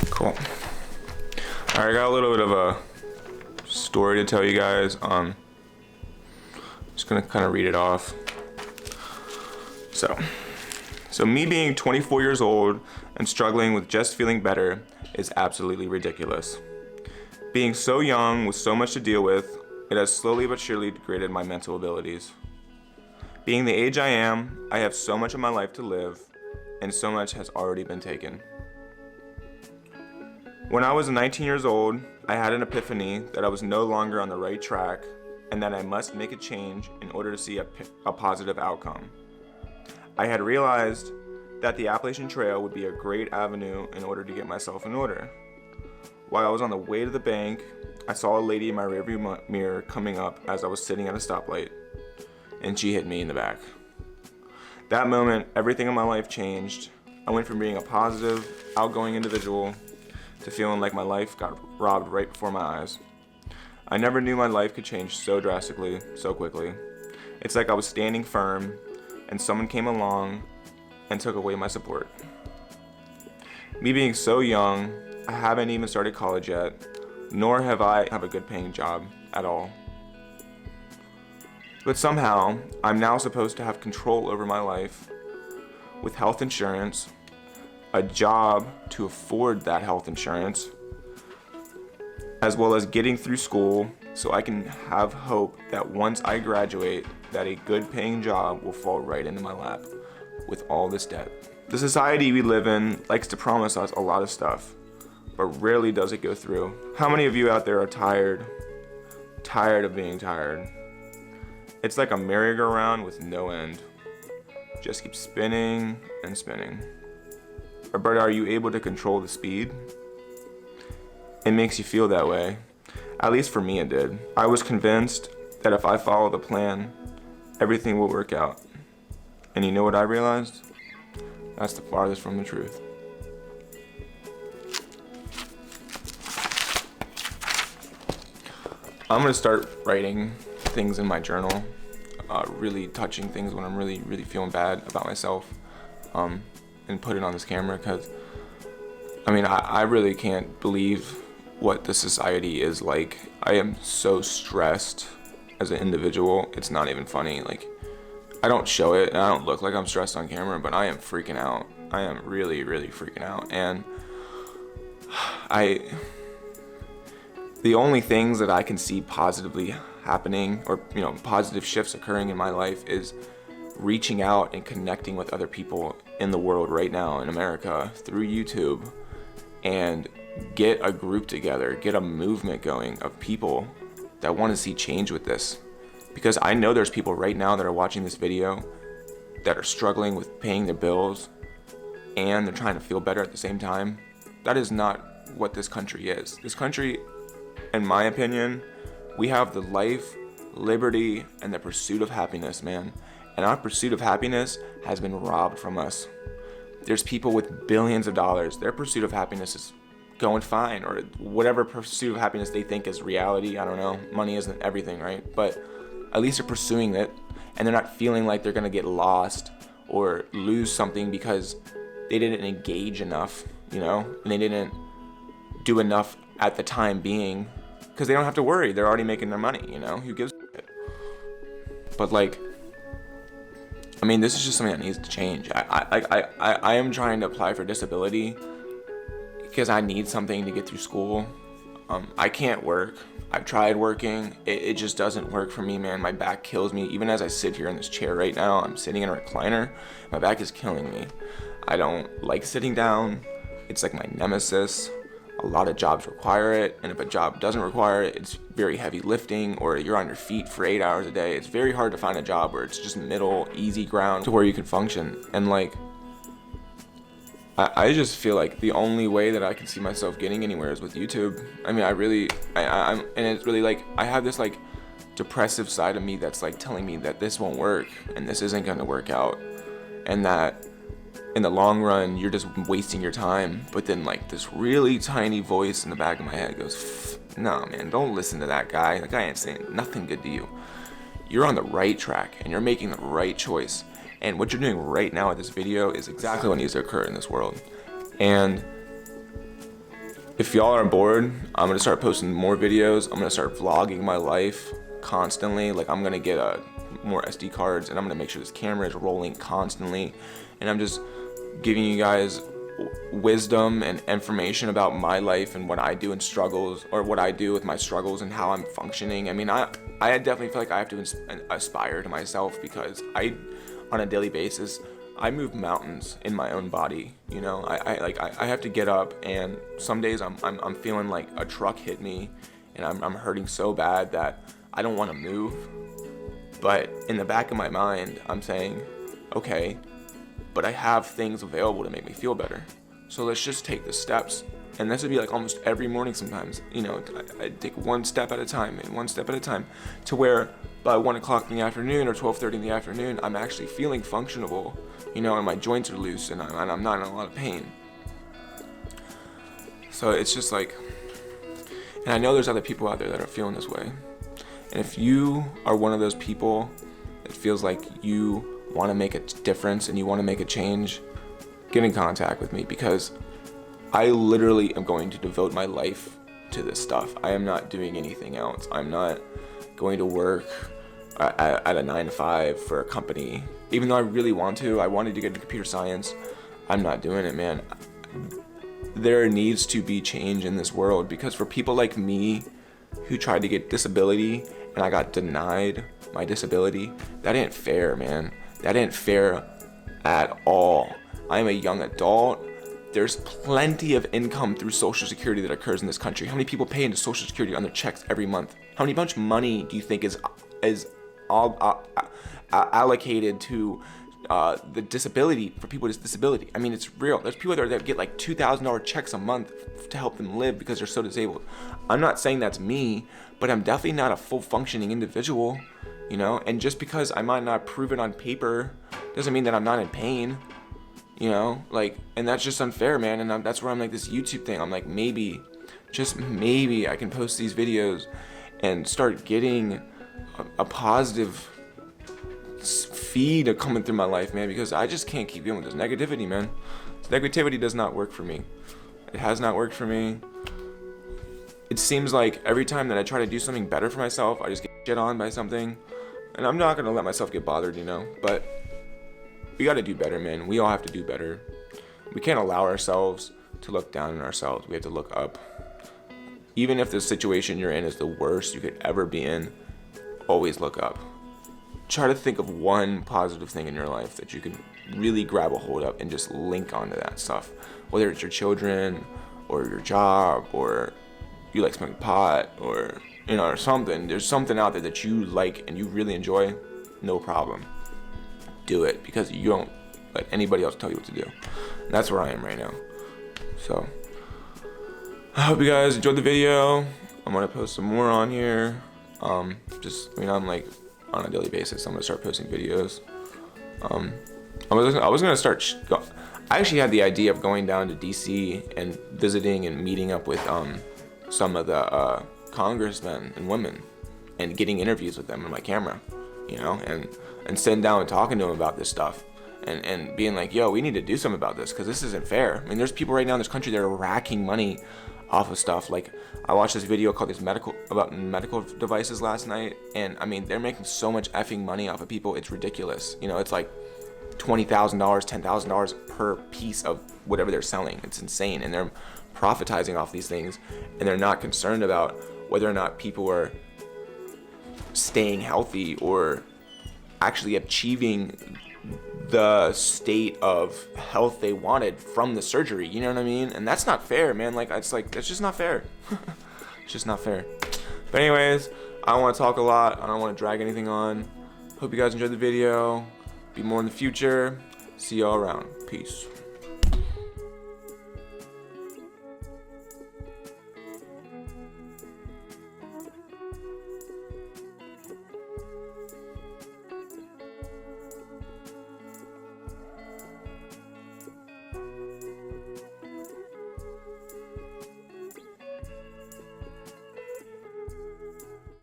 Cool. Alright, I got a little bit of a story to tell you guys. Just gonna kind of read it off. So me being 24 years old and struggling with just feeling better is absolutely ridiculous. Being so young with so much to deal with, it has slowly but surely degraded my mental abilities. Being the age I am, I have so much of my life to live, and so much has already been taken. When I was 19 years old, I had an epiphany that I was no longer on the right track and that I must make a change in order to see a positive outcome. I had realized that the Appalachian Trail would be a great avenue in order to get myself in order. While I was on the way to the bank, I saw a lady in my rearview mirror coming up as I was sitting at a stoplight, and she hit me in the back. That moment, everything in my life changed. I went from being a positive, outgoing individual to feeling like my life got robbed right before my eyes. I never knew my life could change so drastically, so quickly. It's like I was standing firm, and someone came along and took away my support. Me being so young, I haven't even started college yet, nor have I a good paying job at all. But somehow, I'm now supposed to have control over my life with health insurance, a job to afford that health insurance, as well as getting through school so I can have hope that once I graduate, that a good paying job will fall right into my lap with all this debt. The society we live in likes to promise us a lot of stuff, but rarely does it go through. How many of you out there are tired of being tired? It's like a merry-go-round with no end. Just keep spinning and spinning. But are you able to control the speed? It makes you feel that way. At least for me it did. I was convinced that if I follow the plan, everything will work out. And you know what I realized? That's the farthest from the truth. I'm gonna start writing things in my journal, really touching things when I'm really feeling bad about myself, and put it on this camera, because I really can't believe what the society is like. I am so stressed as an individual, it's not even funny. Like, I don't show it and I don't look like I'm stressed on camera, but I am freaking out. I am really freaking out. And the only things that I can see positively happening, or positive shifts occurring in my life, is reaching out and connecting with other people in the world right now in America through YouTube, and get a group together, get a movement going of people that want to see change with this. Because I know there's people right now that are watching this video that are struggling with paying their bills and they're trying to feel better at the same time. That is not what this country is. This country, in my opinion, we have the life, liberty, and the pursuit of happiness, man. And our pursuit of happiness has been robbed from us. There's people with billions of dollars. Their pursuit of happiness is going fine, or whatever pursuit of happiness they think is reality. I don't know. Money isn't everything, right? But at least they're pursuing it, and they're not feeling like they're gonna get lost or lose something because they didn't engage enough, and they didn't do enough at the time being, because they don't have to worry. They're already making their money, Who gives a shit? But this is just something that needs to change. I am trying to apply for disability because I need something to get through school. I can't work. I've tried working. It just doesn't work for me, man. My back kills me. Even as I sit here in this chair right now, I'm sitting in a recliner. My back is killing me. I don't like sitting down. It's like my nemesis. A lot of jobs require it, and if a job doesn't require it, it's very heavy lifting, or you're on your feet for 8 hours a day. It's very hard to find a job where it's just middle, easy ground to where you can function. And I just feel like the only way that I can see myself getting anywhere is with YouTube. I'm and it's really I have this depressive side of me that's telling me that this won't work and this isn't gonna work out, and that in the long run you're just wasting your time. But then this really tiny voice in the back of my head goes, "No, man, don't listen to that guy. That guy ain't saying nothing good to you. You're on the right track and you're making the right choice. And what you're doing right now with this video is exactly what needs to occur in this world." And If y'all are bored, I'm gonna start posting more videos. I'm gonna start vlogging my life constantly. Like, I'm gonna get more SD cards, and I'm gonna make sure this camera is rolling constantly. And I'm just giving you guys wisdom and information about my life and what I do in struggles, or what I do with my struggles and how I'm functioning. I mean, I definitely feel like I have to aspire to myself, because on a daily basis, I move mountains in my own body. You know, I have to get up, and some days I'm feeling like a truck hit me, and I'm hurting so bad that I don't want to move. But in the back of my mind, I'm saying, okay, but I have things available to make me feel better. So let's just take the steps. And this would be like almost every morning sometimes. You know, I take one step at a time, and one step at a time, to where by 1 o'clock in the afternoon or 12:30 in the afternoon, I'm actually feeling functionable, you know, and my joints are loose, and I'm not in a lot of pain. So it's just like, and I know there's other people out there that are feeling this way. And if you are one of those people that feels like you want to make a difference and you want to make a change, get in contact with me, because I literally am going to devote my life to this stuff. I am not doing anything else. I'm not going to work at a 9 to 5 for a company, even though I really want to. I wanted to get into computer science. I'm not doing it, man. There needs to be change in this world, because for people like me who tried to get disability and I got denied my disability, that ain't fair, man. That ain't fair at all. I am a young adult. There's plenty of income through Social Security that occurs in this country. How many people pay into Social Security on their checks every month? How much money do you think is allocated to the disability, for people with disability? I mean, it's real. There's people there that get like $2,000 checks a month to help them live because they're so disabled. I'm not saying that's me, but I'm definitely not a full functioning individual, you know? And just because I might not prove it on paper doesn't mean that I'm not in pain, you know? Like, and that's just unfair, man. And that's where I'm like, this YouTube thing, I'm like, maybe, just maybe I can post these videos and start getting a positive feed coming through my life, man, because I just can't keep dealing with this negativity, man. This negativity does not work for me. It has not worked for me. It seems like every time that I try to do something better for myself, I just get shit on by something, and I'm not gonna let myself get bothered, you know. But we gotta do better, man. We all have to do better. We can't allow ourselves to look down on ourselves. We have to look up. Even if the situation you're in is the worst you could ever be in, always look up. Try to think of one positive thing in your life that you can really grab a hold of and just link onto that stuff. Whether it's your children, or your job, or you like smoking pot, or, you know, or something. There's something out there that you like and you really enjoy, no problem. Do it, because you don't let anybody else tell you what to do. And that's where I am right now. So, I hope you guys enjoyed the video. I'm gonna post some more on here. I'm like, on a daily basis, I'm gonna start posting videos. I was gonna start. I actually had the idea of going down to DC and visiting and meeting up with some of the congressmen and women, and getting interviews with them on my camera, you know, and sitting down and talking to them about this stuff, and being like, yo, we need to do something about this, because this isn't fair. I mean, there's people right now in this country that are racking money off of stuff. Like, I watched this video called about medical devices last night, and I mean, they're making so much effing money off of people, it's ridiculous. You know, it's like $20,000, $10,000 per piece of whatever they're selling. It's insane, and they're profitizing off these things, and they're not concerned about whether or not people are staying healthy or actually achieving the state of health they wanted from the surgery, you know what I mean? And that's not fair, man. That's just not fair. It's just not fair. But anyways, I don't want to talk a lot. I don't want to drag anything on. Hope you guys enjoyed the video. Be more in the future. See y'all around. Peace.